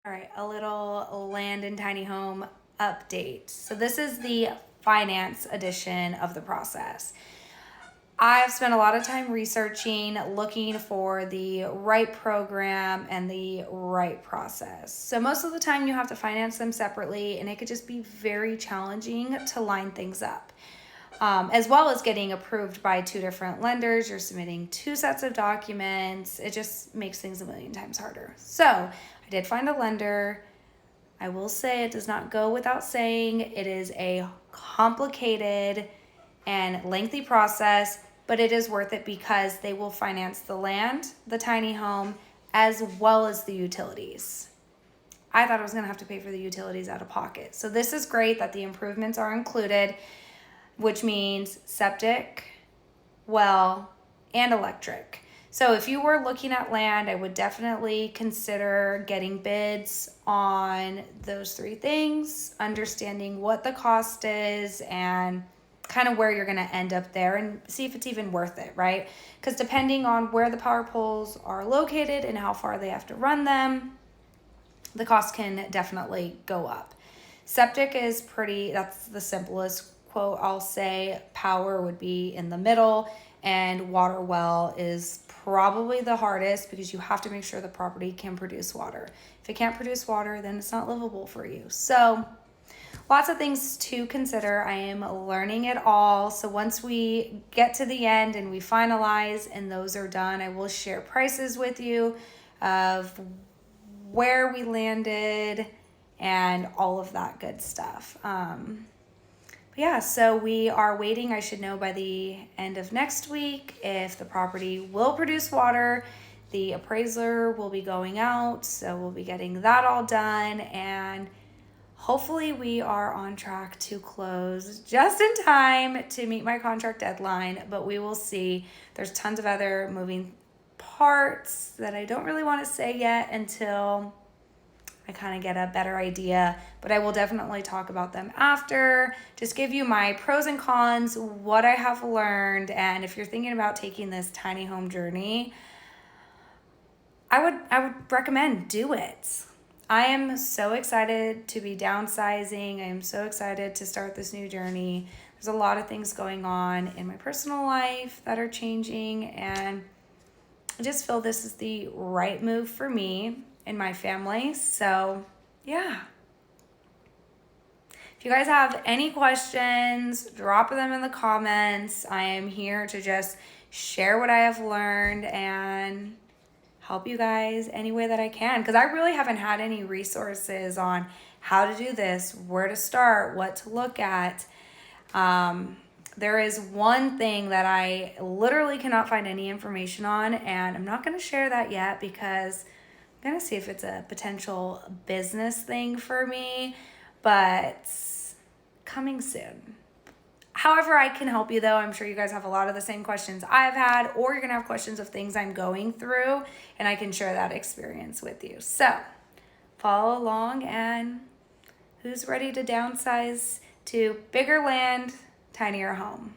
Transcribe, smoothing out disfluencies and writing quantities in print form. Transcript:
All right, a little land and tiny home update. So this is the finance edition of the process. I've spent a lot of time researching, looking for the right program and the right process. So most of the time you have to finance them separately, and it could just be very challenging to line things up. As well as getting approved by two different lenders. You're submitting two sets of documents. It just makes things a million times harder. So I did find a lender. I will say it does not go without saying it is a complicated and lengthy process, but it is worth it because they will finance the land, the tiny home, as well as the utilities. I thought I was going to have to pay for the utilities out of pocket. So this is great that the improvements are included, which means septic, well, and electric. So if you were looking at land, I would definitely consider getting bids on those three things, understanding what the cost is and kind of where you're going to end up there, and see if it's even worth it, right? Because depending on where the power poles are located and how far they have to run them, the cost can definitely go up. Septic is that's the simplest quote I'll say. Power would be in the middle, and water well is probably the hardest because you have to make sure the property can produce water. If it can't produce water, then it's not livable for you. So lots of things to consider. I am learning it all. So once we get to the end and we finalize and those are done, I will share prices with you of where we landed and all of that good stuff. Yeah, so we are waiting. I should know by the end of next week if the property will produce water. The appraiser will be going out, so we'll be getting that all done, and hopefully we are on track to close just in time to meet my contract deadline, but we will see. There's tons of other moving parts that I don't really want to say yet until I kind of get a better idea, but I will definitely talk about them after. Just give you my pros and cons, what I have learned, and if you're thinking about taking this tiny home journey, I would recommend do it. I am so excited to be downsizing. I am so excited to start this new journey. There's a lot of things going on in my personal life that are changing, and I just feel this is the right move for me and my family. So yeah. If you guys have any questions, drop them in the comments. I am here to just share what I have learned and help you guys any way that I can, because I really haven't had any resources on how to do this, where to start, what to look at. There is one thing that I literally cannot find any information on, and I'm not going to share that yet because I'm going to see if it's a potential business thing for me, but coming soon. However I can help you, though, I'm sure you guys have a lot of the same questions I've had, or you're going to have questions of things I'm going through, and I can share that experience with you. So follow along, and who's ready to downsize to bigger land, tinier home?